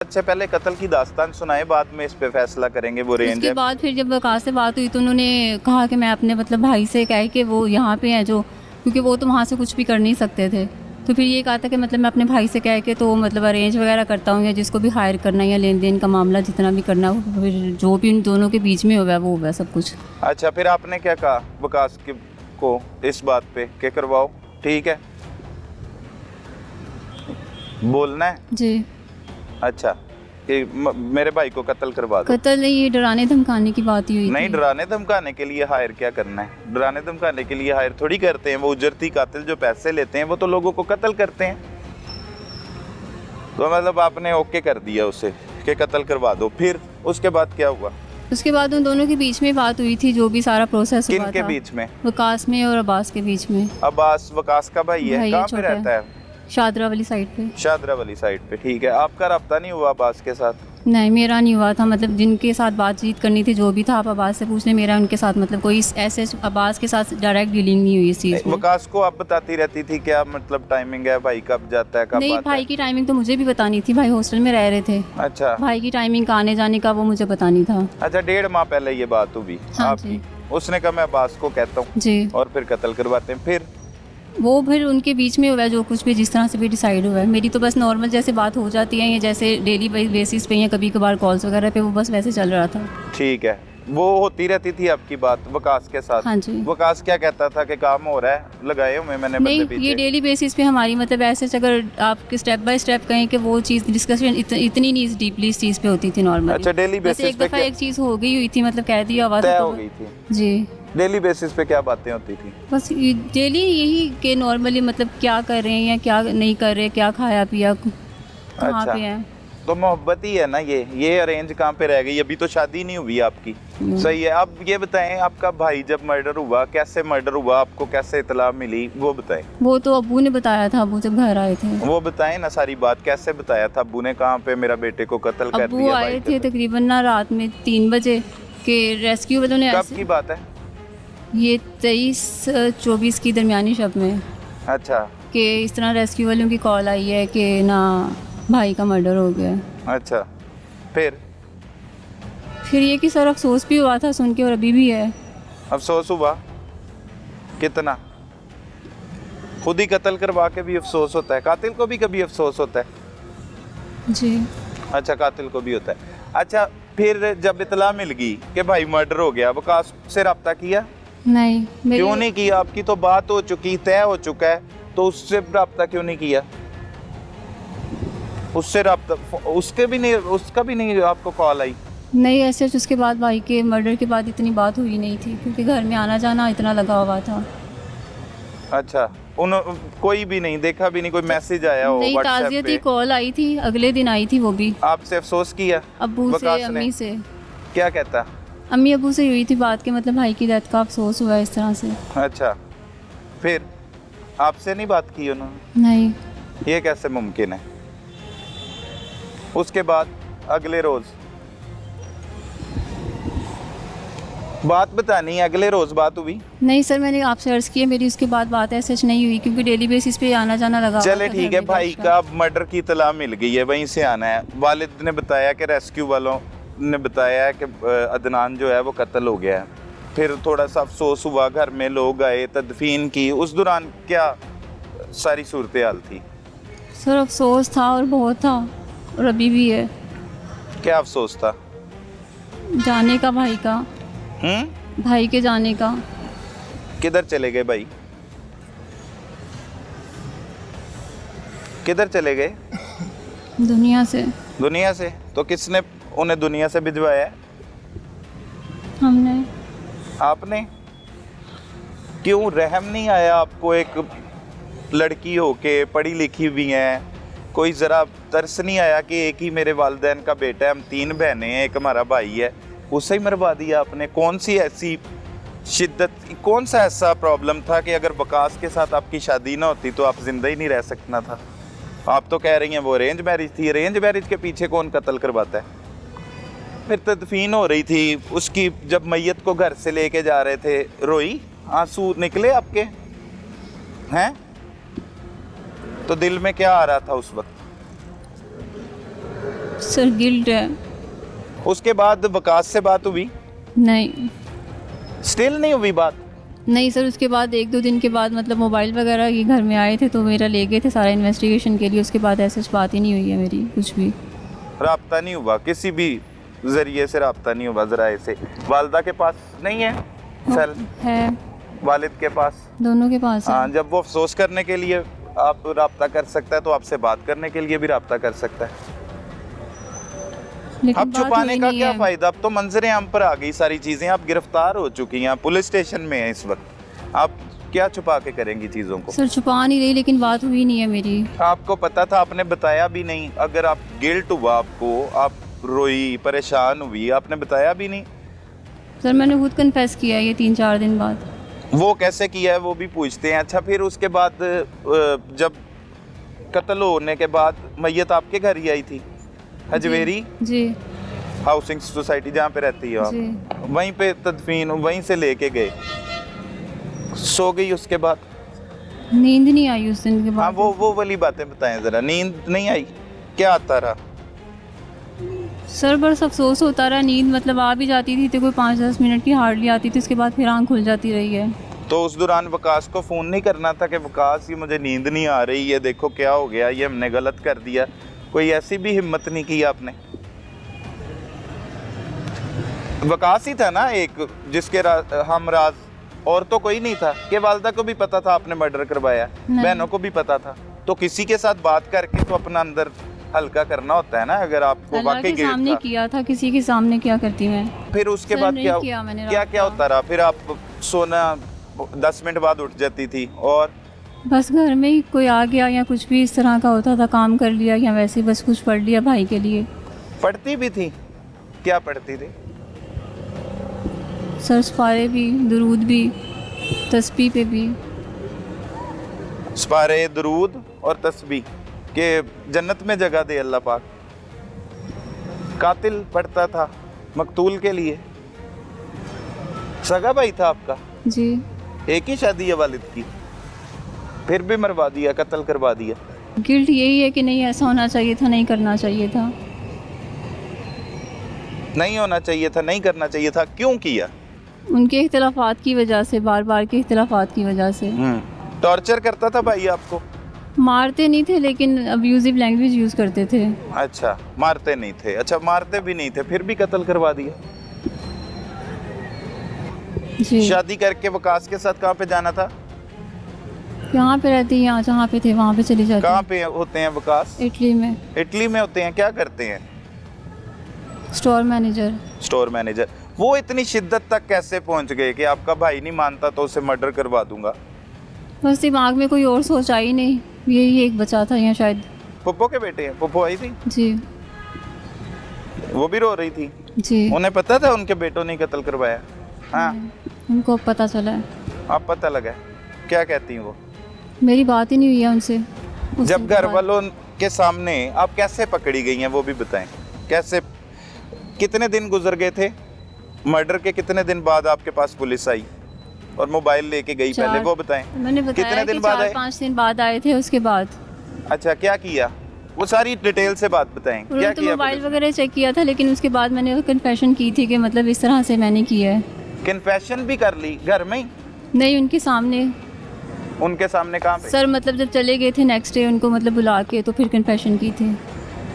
अच्छा पहले कत्ल की दास्तान सुनाए, बाद में इस पे फैसला करेंगे। वो रेंज उसके है। बाद फिर जब वकास से बात हुई तो उन्होंने कहा कि मैं अपने मतलब भाई से कहे कि वो यहाँ पे हैं जो, क्योंकि वो तो वहाँ से कुछ भी कर नहीं सकते थे। तो फिर ये कहा था कि मतलब मैं अपने भाई से कह के तो मतलब अरेंज वगैरह करता हूँ, या जिसको भी हायर करना है या लेन देन का मामला जितना भी करना हो, फिर जो भी उन दोनों के बीच में होगा वो होगा सब कुछ। अच्छा फिर आपने क्या कहा वकास को इस बात पे कि करवाओ, ठीक है बोलना है? जी। अच्छा कि मेरे भाई को कत्ल करवा दो। कत्ल नहीं, ये डराने धमकाने की बात ही हुई नहीं, थी। डराने धमकाने के लिए हायर क्या करना है? डराने धमकाने के लिए हायर थोड़ी करते हैं। वो उजरती कातिल जो पैसे लेते हैं वो तो लोगों को कत्ल करते हैं। तो मतलब आपने ओके कर दिया उसे कि कत्ल करवा दो, फिर उसके बाद क्या हुआ? उसके बाद उन दोनों के बीच में बात हुई थी, जो भी सारा प्रोसेस हुआ किन था। के बीच में? वकास में और अब्बास के बीच में। अब्बास वकास का भाई है, भाई है, कहाँ पे छोटा रहता है? शादरा वाली साइड पे। शादरा वाली साइड पे, ठीक है। आपका रब्ता नहीं हुआ अब्बास के साथ? नहीं, मेरा नहीं हुआ था। मतलब जिनके साथ बातचीत करनी थी जो भी था, आप अब्बास से पूछ लें। मेरा उनके साथ मतलब कोई ऐसे अब्बास के साथ डायरेक्ट डीलिंग नहीं हुई इस चीज़ में। वकास को आप बताती रहती थी क्या मतलब टाइमिंग है, भाई कब जाता है कब नहीं, आता भाई है? की टाइमिंग तो मुझे भी बतानी थी, भाई हॉस्टल में रह रहे थे। अच्छा भाई की टाइमिंग का आने जाने का वो मुझे बतानी था। अच्छा, 1.5 माह पहले ये बात हुई हाँ आपकी। जी। उसने कहा मैं अब्बास को कहता हूँ जी। और फिर कत्ल करवाते हैं। फिर उनके बीच में हुआ है जो कुछ भी, जिस तरह से भी डिसाइड हुआ है। मेरी तो बस नॉर्मल जैसे बात हो जाती है, या जैसे डेली बेसिस पे या कभी कभार कॉल्स वगैरह पे, वो बस वैसे चल रहा था। ठीक है, वो होती रहती थी आपकी बात वकास के साथ? हाँ जी। वकास क्या कहता था कि काम हो रहा है, लगाए हुए मैंने बंदे नहीं, पीछे? ये डेली बेसिस पे हमारी मतलब ऐसे अगर आप स्टेप बाय स्टेप कहें कि वो चीज़ डिस्कशन इतनी नहीं डीपली इस चीज़ पे होती थी नॉर्मली। अच्छा, डेली बस बेसिस एक पे दफ़ा क्या एक चीज़ हो गई हुई थी, मतलब कह दिया हुआ तय था हो तो। गई थी? जी। डेली बेसिस पे क्या बातें होती थी? बस डेली यही कि नॉर्मली मतलब क्या कर रहे हैं या क्या नहीं कर रहे, क्या खाया पिया, कहाँ अच्छा। पे हैं। तो मोहब्बत ही है ना ये अरेंज कहाँ पे रह गई? अभी तो शादी नहीं हुई आपकी। सही है। अब ये बताएं, आपका भाई जब मर्डर हुआ, कैसे मर्डर हुआ, आपको कैसे इतला मिली, वो बताएं। वो तो अब्बू ने बताया था, अब्बू जब घर आए थे। वो बताएं ना सारी बात, कैसे बताया था अब्बू ने? कहाँ पे मेरा बेटे को कत्ल कर अब्बू दिया आए भाई थे का? तकरीबन ना रात में 3 बजे के रेस्क्यू वालों ने कब की बात है? ये 23-24 की दरमियानी शब में, अच्छा कि इस तरह रेस्क्यू वालों की कॉल आई है कि ना भाई का मर्डर हो गया है। अच्छा, फिर ये कि सर अफसोस भी हुआ था सुन के, और अभी भी है। अफसोस हुआ? कितना? खुद ही कत्ल करवा के भी अफसोस होता है? कातिल को भी कभी अफसोस होता है? जी। अच्छा, कातिल को भी होता है। अच्छा, फिर जब इतला मिल गई कि भाई मर्डर हो गया, वकास से रब्ता किया? नहीं, क्यों नहीं किया? आपकी तो बात हो चुकी, तय हो चुका है, तो उससे रब्ता क्यों नहीं किया? उससे रब्ता, उसका भी नहीं आपको कॉल आई? नहीं, ऐसे उसके बाद भाई के मर्डर के बाद इतनी बात हुई नहीं थी, क्योंकि घर में आना जाना इतना लगा हुआ था। अच्छा, कोई भी नहीं देखा भी नहीं, कोई मैसेज आया हो नहीं, व्हाट्सएप ताज़ियती पे? कॉल आई थी, अगले दिन आई थी वो भी। आपसे अफसोस किया अब्बू से, वकास ने? अम्मी से। क्या कहता? अम्मी अब्बू से हुई थी बात के मतलब भाई की डेथ का अफसोस हुआ इस तरह से। अच्छा, फिर आपसे नहीं बात की उन्होंने? नहीं। ये कैसे मुमकिन है? उसके बाद अगले रोज बात बतानी है, अगले रोज बात हुई? नहीं सर, मैंने आपसे अर्ज किया, मेरी उसके बाद बात ऐसे नहीं हुई, क्योंकि डेली बेसिस पे आना जाना लगा हुआ चले था ठीक घर है, में भाई दर्श का मर्डर की इतला मिल गई है, वहीं से आना है। वालिद ने बताया कि रेस्क्यू वालों ने बताया है कि अदनान जो है वो कत्ल हो गया है। फिर थोड़ा सा अफसोस हुआ, घर में लोग आए, तदफीन की। उस दौरान क्या सारी सूरत हाल थी? सर अफसोस था, और बहुत था, और अभी भी है। क्या अफसोस था? जाने का भाई का, भाई के जाने का। किधर चले गए भाई? किधर चले गए? दुनिया से। दुनिया से? तो किसने उन्हें दुनिया से भिजवाया है? हमने। आपने? क्यों रहम नहीं आया आपको? एक लड़की हो के पढ़ी लिखी हुई हैं, कोई ज़रा तरस नहीं आया कि एक ही मेरे वालिदैन का बेटा है, हम 3 बहनें हैं, एक हमारा भाई है, उसे ही मरवा दिया आपने? कौन सी ऐसी शिद्दत, कौन सा ऐसा प्रॉब्लम था कि अगर वकास के साथ आपकी शादी ना होती तो आप जिंदा ही नहीं रह सकना था? आप तो कह रही हैं वो अरेंज मैरिज थी। अरेंज मैरिज के पीछे कौन कत्ल करवाता है? फिर तदफीन हो रही थी उसकी, जब मैयत को घर से लेके जा रहे थे, रोई? आंसू निकले आपके हैं? तो दिल में क्या आ रहा था उस वक्त? सर गिल्ट है। उसके बाद वकास से बात हुई? नहीं स्टिल नहीं हुई बात? नहीं सर, उसके बाद 1-2 दिन के बाद मतलब मोबाइल वगैरह ये घर में आए थे तो मेरा ले गए थे सारा इन्वेस्टिगेशन के लिए। उसके बाद ऐसे बात ही नहीं हुई है मेरी कुछ भी। राब्ता नहीं हुआ किसी भी जरिए से? राब्ता नहीं हुआ जराए से? वालदा के पास नहीं है सेल? है, वालिद के पास? दोनों के पास है। हाँ, जब वो अफसोस करने के लिए आप राब्ता कर सकता है तो आपसे बात करने के लिए भी राब्ता कर सकता है। लेकिन अब बात छुपाने हुई का नहीं क्या है। फायदा? अब तो मंजरे आम पर आ गई सारी चीजें, आप गिरफ्तार हो चुकी हैं, आप पुलिस स्टेशन में हैं इस वक्त, आप क्या छुपा के करेंगी चीजों को? सर छुपा नहीं रही, लेकिन बात हुई नहीं है मेरी। आपको पता था, आपने बताया भी नहीं। अगर आप गिल्ट हुआ आपको, आप रोई, परेशान हुई, आपने बताया भी नहीं। सर मैंने खुद कन्फेस किया है ये 3-4 दिन बाद। वो कैसे किया है वो भी पूछते हैं। अच्छा, फिर उसके बाद जब कत्ल होने के बाद मैयत आपके घर ही आई थी हजवेरी जी हाउसिंग सोसाइटी जहाँ पे रहती हो आप, जी। वहीं पे तदफीन वहीं से लेके गए, सो गई? उसके बाद नींद नहीं आई उस दिन के हाँ, बाद। वो वाली बातें बताएं जरा। नींद नहीं आई? क्या आता रहा? सर बस अफसोस होता रहा। नींद मतलब आ भी जाती थी तो कोई 5-10 मिनट की हार्डली आती थी, उसके बाद फिर आँख खुल जाती रही है। तो उस दौरान वकास को फ़ोन नहीं करना था कि वकास ये मुझे नींद नहीं आ रही है, देखो क्या हो गया, ये हमने गलत कर दिया? कोई ऐसी भी हिम्मत नहीं की आपने? वकास ही था ना एक जिसके हमराज, और तो कोई नहीं था? कि वालदा को भी पता था आपने मर्डर करवाया, नहीं। बहनों को भी पता था? तो किसी के साथ बात करके तो अपना अंदर हल्का करना होता है ना, अगर आपको अल्लाह वाकई के गिल्ट सामने था। किया था, किसी के सामने क्या करती मैं? फिर उसके सर, बाद नहीं क्या किया मैंने क्या रात क्या को। होता रहा? फिर आप सोना 10 मिनट बाद उठ जाती थी और बस घर में ही कोई आ गया या कुछ भी इस तरह का होता था, काम कर लिया या वैसे ही बस कुछ पढ़ लिया भाई के लिए। पढ़ती भी थी? क्या पढ़ती थी? सर सफारे भी, दुरूद भी, तस्बीह पे भी। सपारे, दरूद और तस्बीह के जन्नत में जगह दे अल्लाह पाक। कातिल पढ़ता था मकतूल के लिए। सगा भाई था आपका? जी एक ही शादी है वालिद की, फिर भी मरवा दिया, कत्ल करवा दिया। गिल्ट यही है कि नहीं ऐसा होना चाहिए था, नहीं करना चाहिए था। नहीं होना चाहिए था, नहीं करना चाहिए था। क्यों किया? उनके इख्तिलाफात की वजह से, बार बार के इख्तिलाफात की वजह से। टॉर्चर करता था भाई आपको? मारते नहीं थे लेकिन अब्यूजिव लैंग्वेज यूज़ करते थे। अच्छा, मारते नहीं थे। अच्छा, मारते भी नहीं थे, फिर भी कत्ल करवा दिया। जी शादी करके वकास के साथ कहाँ पे जाना था? यहाँ पे रहती हैं, यहाँ जहाँ पे थे वहाँ पे चली जाती। कहाँ पे होते हैं वकास? इटली में इटली में होते हैं। क्या करते हैं? Store manager. Store manager. वो इतनी शिद्दत तक कैसे पहुंच गए कि आपका भाई नहीं मानता तो उसे मर्डर करवा दूंगा? बस दिमाग में कोई और सोच आई नहीं, यही एक बचा था यहाँ शायद। पुप्पो के बेटे हैं? पुप्पो आई थी, जी वो भी रो रही थी। जी उन्हें पता था उनके बेटों ने कत्ल करवाया? हाँ, उनको अब पता चला है। आप पता लगा? क्या कहती हैं वो? मेरी बात ही नहीं हुई है उनसे उस जब दिन के घर बाद। वालों के सामने आप कैसे पकड़ी गई हैं वो भी बताएं। कैसे, कितने दिन गुजर गए थे? मर्डर के कितने दिन बाद आपके पास पुलिस आई और मोबाइल लेके गई? पहले वो बताएं। मैंने बताया कितने कि दिन बाद आए? 4-5 दिन बाद आए थे उसके बाद। अच्छा, क्या किया? वो सारी डिटेल से बात बताएं। क्या उन्होंने तो किया? मोबाइल वगैरह चेक किया था, लेकिन उसके बाद मैंने कन्फेशन की थी कि मतलब इस तरह से मैंने किया है। कन्फेशन भी कर ली घर में ही? नहीं, उनके सामने। उनके सामने कहाँ पे? सर मतलब जब चले गए थे नेक्स्ट डे उनको मतलब बुला के तो फिर कन्फेशन की थी।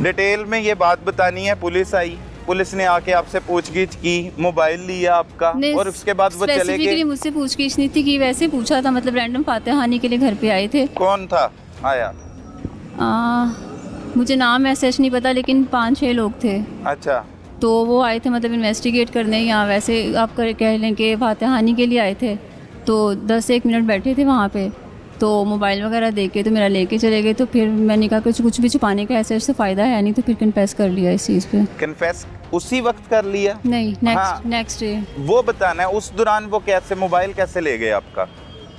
डिटेल में ये बात बतानी है। पुलिस आई, पुलिस ने आके आपसे पूछगिछ की, मोबाइल लिया आपका नहीं, और उसके बाद वो चले स्पेसिफिकली गए? मुझसे पूछगिछ नहीं थी कि वैसे पूछा था, मतलब रैंडम फातेहानी के लिए घर पे आए थे। कौन था आया? मुझे नाम ऐसे नहीं पता, लेकिन 5-6 लोग थे। अच्छा, तो वो आए थे मतलब इन्वेस्टिगेट करने, या वैसे आप कह लें कि फातेहानी के लिए आए थे। तो 10-1 मिनट बैठे थे वहाँ पे, तो मोबाइल वगैरह दे के तो मेरा लेके चले गए। तो फिर मैंने कहा कुछ भी छुपाने का ऐसे फ़ायदा है नहीं, तो फिर कन्फेस कर लिया इस चीज़ पे। कन्फेस उसी वक्त कर लिया? नहीं, हाँ। Next day. वो बताना है उस दौरान वो कैसे, मोबाइल कैसे ले गए आपका?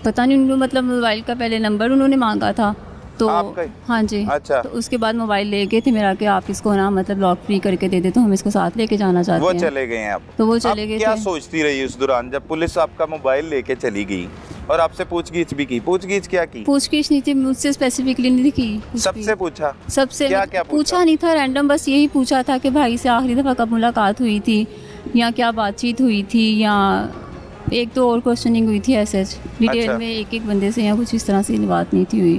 पता नहीं, उनको मतलब मोबाइल का पहले नंबर उन्होंने मांगा था तो आपका? हाँ जी। अच्छा। तो उसके बाद मोबाइल ले गए थे मेरा कि आप इसको ना मतलब लॉक फ्री करके दे दे, तो हम इसको साथ लेके जाना चाहते वो हैं। चले गए हैं आप? तो वो आप चले गए क्या थे। सोचती रही उस दौरान जब पुलिस आपका मोबाइल लेके चली गई? और आपसे पूछगीछ भी की? पूछगीछ क्या की? पूछगिछ नहीं थी मुझसे, स्पेसिफिकली नहीं की कुछ भी। सबसे पूछा? सबसे क्या मतलब क्या पूछा नहीं था, रैंडम बस यही पूछा था कि भाई से आखिरी दफ़ा कब मुलाकात हुई थी, या क्या बातचीत हुई थी, या एक दो और क्वेश्चनिंग हुई थी ऐसे डिटेल अच्छा। में एक एक बंदे से, या कुछ इस तरह से बात नहीं थी हुई।